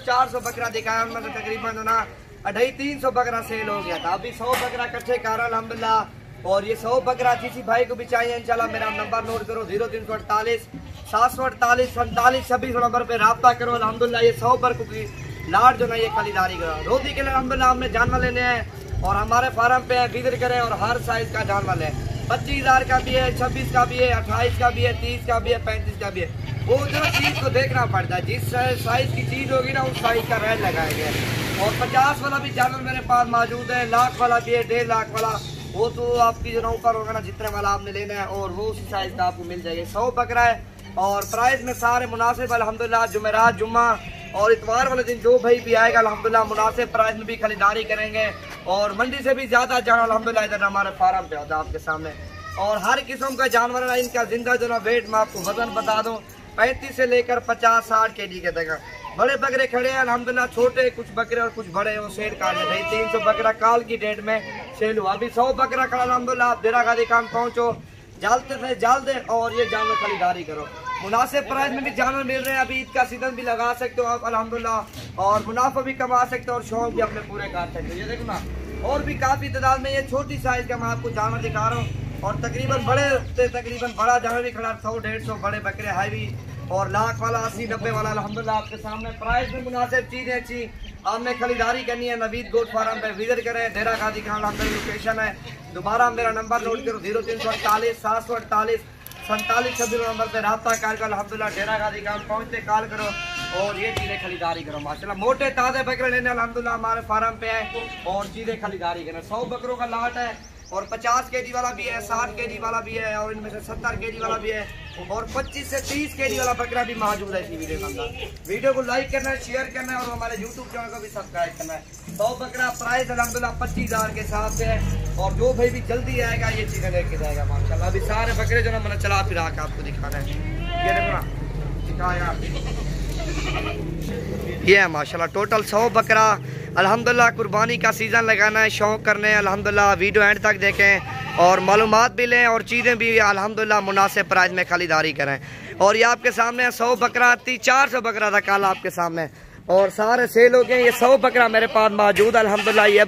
400 बकरा दिखाया, उनमें से तकरीबन जो ना 250-300 बकरा सेल हो गया था। अभी 100 बकरा इकट्ठे कर अल्हम्दुलिल्लाह। और ये 100 बकरा किसी भाई को भी चाहिए इंशाल्लाह, मेरा नंबर नोट करो 0348 748 47 26 नंबर पे रब्ता करो। अल्हम्दुलिल्लाह ये 100 बकरों की लाट जो ना ये खरीदारी करो। रोटी के लिए अल्हम्दुलिल्लाह हमने जानवर लेने हैं और हमारे फार्म पे विजिट करें और हर साइज का जानवर लें। 25,000 का भी है, 26 का भी है, 28 का भी है, 30 का भी है, 35 का भी है। वो जो चीज़ को देखना पड़ता है, जिस साइज की चीज़ होगी ना उस साइज का रेट लगाएंगे। और 50 वाला भी जानवर मेरे पास मौजूद है, लाख वाला भी है, 1.5 लाख वाला। वो तो आपकी जो ना ऊपर होगा ना जितने वाला आपने लेना है और वो उसी साइज का आपको मिल जाएगा। 100 बकरा है और प्राइस में सारे मुनासिब अल्हम्दुलिल्लाह। जुमेरात, जुम्मा और इतवार वाले दिन जो भाई भी आएगा अल्हम्दुलिल्लाह मुनासिब प्राइस में भी खरीदारी करेंगे। और मंडी से भी ज़्यादा जाना अल्हम्दुलिल्लाह इधर हमारे फार्म पे होता है आपके सामने। और हर किस्म का जानवर है, इनका जिंदा जो ना वेट मैं आपको वजन बता दूँ 35 से लेकर 50-60 kg के तक। बड़े बकरे खड़े हैं अल्हम्दुलिल्लाह, छोटे कुछ बकरे और कुछ बड़े वो सेल काट रहे। 300 बकरा काल की डेट में सेल हुआ। अभी 100 बकरा खड़ा अल्हम्दुलिल्लाह। आप देरा गादी खान पहुँचो जल्द से जल्द और ये जानवर खरीदारी करो। मुनासिब प्राइस में भी जानवर मिल रहे हैं। अभी ईद का सीजन भी लगा सकते हो आप अल्हम्दुलिल्लाह और मुनाफा भी कमा सकते हो और शौक भी अपने पूरे कर सकते हो। ये देखो ना और भी काफ़ी तादाद में ये छोटी साइज का मैं आपको जानवर दिखा रहा हूँ। और तकरीबन तकरीबन बड़ा जानवर भी खड़ा 100-150 बड़े बकरे हैवी और लाख वाला 80-90 वाला अल्हम्दुलिल्लाह आपके सामने प्राइस में मुनासिब चीज़ें अच्छी आपने खरीदारी करनी है। नवीद गोट फार्म पे विजिट करें, डेरा गाजी खान लोकेशन है। दोबारा मेरा नंबर नोट करो 0348 748 47 26 नंबर पे रब्ता कर अल्हम्दुलिल्लाह डेरा गाजी खान पहुँचते कॉल करो और ये चीज़ें खरीदारी करो। माशाल्लाह मोटे ताज़े बकरे लेने अल्हम्दुलिल्लाह हमारे फार्म पे है और चीज़ें खरीदारी करें। 100 बकरों का लाट है और 50 kg वाला भी है, 60 kg वाला भी है और इनमें से 70 kg वाला भी है और 25 से 30 kg वाला बकरा भी मौजूद है इसी वीडियो के अंदर। वीडियो को लाइक करना है, शेयर करना है और हमारे YouTube चैनल को भी सब्सक्राइब करना है। 100 बकरा प्राइस अल्हम्दुलिल्लाह 25,000 के हिसाब से है और जो भाई भी जल्दी आएगा ये चीज़ें लेके जाएगा माशाल्लाह। अभी सारे बकरे जो ना मैंने चला फिरा के आपको दिखाना है। ये देखो ना दिखाया ये है माशाल्लाह टोटल 100 बकरा अल्हम्दुलिल्लाह। कुर्बानी का सीज़न लगाना है, शौक़ करने हैं अल्हम्दुलिल्लाह। वीडियो एंड तक देखें और मालूमात भी लें और चीज़ें भी अल्हम्दुलिल्लाह मुनासिब प्राइस में खरीदारी करें। और ये आपके सामने 100 बकरा 400 बकरा था कल आपके सामने और सारे सेल हो गए। ये 100 बकरा मेरे पास मौजूद अल्हम्दुलिल्लाह। ये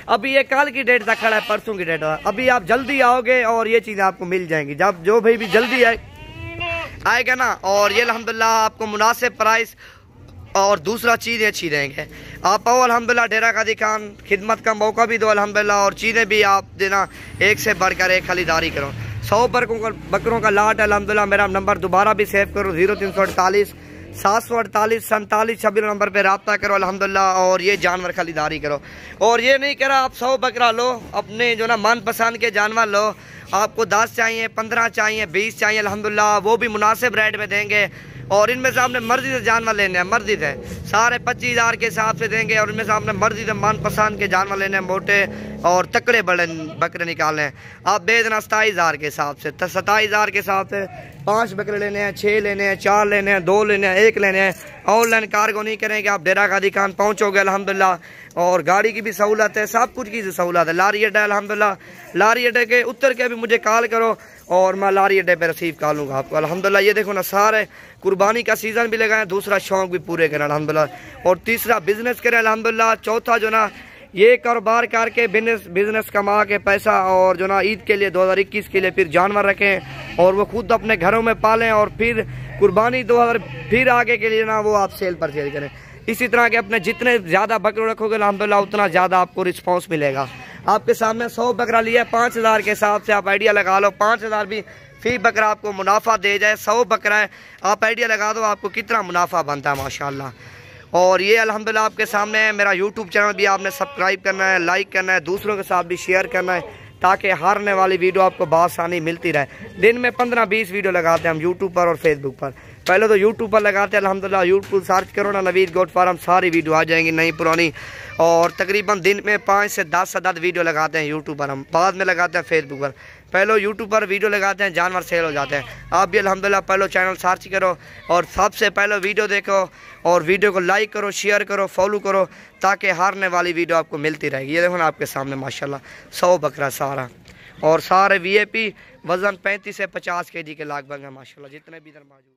अभी ये कल की डेट तक खड़ा है, परसों की डेट। अभी आप जल्दी आओगे और ये चीज़ें आपको मिल जाएंगी। जब जो भाई भी जल्दी आएगा ना और ये अल्हम्दुलिल्लाह आपको मुनासिब प्राइस और दूसरा चीज़ें अच्छी रहेंगे। आप आओ अल्हम्दुलिल्लाह डेरा गाजी खान, खिदमत का मौका भी दो अल्हम्दुलिल्लाह और चीज़ें भी आप देना एक से बढ़कर एक खरीदारी करो। 100 बकरों का लाट अल्हम्दुलिल्लाह। मेरा नंबर दोबारा भी सेव करो 0348 748 47 26 नंबर पे रब्ता करो अल्हम्दुलिल्लाह और ये जानवर खरीदारी करो। और ये नहीं करा आप 100 बकरा लो, अपने जो ना मनपसंद के जानवर लो। आपको 10 चाहिए, 15 चाहिए, 20 चाहिए अल्हम्दुलिल्लाह वो भी मुनासिब रेट में देंगे। और इनमें से आपने मर्जी से जानवर लेने हैं, मर्जी से सारे 25,000 के हिसाब से देंगे। और इनमें से आपने मर्जी से मनपसंद के जानवर लेने हैं, मोटे और तकड़े बड़े बकरे निकालने हैं। आप दे देना 27,000 के हिसाब से। 27,000 के हिसाब से 5 बकरे लेने हैं, 6 लेने हैं, 4 लेने हैं, 2 लेने हैं, 1 लेने हैं। ऑनलाइन कार्गो नहीं करेंगे, आप डेरा गाजी खान पहुँचोगे अल्हम्दुलिल्लाह। और गाड़ी की भी सहूलत है, सब कुछ की सहूलत है। लारी अड्डा अल्हम्दुलिल्लाह, लारी अड्डे के उतर के भी मुझे कॉल करो और मैं लारी अड्डे पे रिसीव कर लूँगा आपको अल्हम्दुलिल्लाह। ये देखो ना सारे कुर्बानी का सीज़न भी लगाएं, दूसरा शौक़ भी पूरे करें अल्हम्दुलिल्लाह और तीसरा बिज़नेस करें अल्हम्दुलिल्लाह। चौथा जो ना ये कारोबार करके बिज़नेस कमा के पैसा और जो ना ईद के लिए 2021 के लिए फिर जानवर रखें और वो खुद अपने घरों में पालें और फिर कुर्बानी 2000 फिर आगे के लिए ना वो आप सेल परचेज करें। इसी तरह के अपने जितने ज़्यादा बकरे रखोगे अल्हम्दुलिल्लाह उतना ज़्यादा आपको रिस्पॉन्स मिलेगा। आपके सामने 100 बकरा लिया 5,000 के हिसाब से आप आइडिया लगा लो। 5,000 भी फी बकरा आपको मुनाफा दे जाए। 100 बकरा है, आप आइडिया लगा दो आपको कितना मुनाफा बनता है माशाल्लाह। और ये अल्हम्दुलिल्लाह आपके सामने है। मेरा यूट्यूब चैनल भी आपने सब्सक्राइब करना है, लाइक करना है, दूसरों के साथ भी शेयर करना है ताकि हारने वाली वीडियो आपको बआसानी मिलती रहे। दिन में 15-20 वीडियो लगाते हैं हम यूट्यूब पर और फेसबुक पर। पहले तो यूट्यूब पर लगाते हैं अल्हम्दुलिल्लाह। यूट्यूब सर्च करो ना नवीद गोट फार्म, सारी वीडियो आ जाएंगी नई पुरानी। और तकरीबन दिन में 5 से 10 अदद वीडियो लगाते हैं यूट्यूब पर, हम बाद में लगाते हैं फेसबुक पर। पहले यूट्यूब पर वीडियो लगाते हैं, जानवर सेल हो जाते हैं। आप भी अल्हम्दुलिल्लाह पहले चैनल सर्च करो और सबसे पहले वीडियो देखो और वीडियो को लाइक करो, शेयर करो, फॉलो करो ताकि हारने वाली वीडियो आपको मिलती रहेगी। ये देखो ना आपके सामने माशाल्लाह 100 बकरा सारा और सारे VIP वज़न 35 से 50 kg के लगभग है माशाल्लाह जितने भी इधर मौजूद।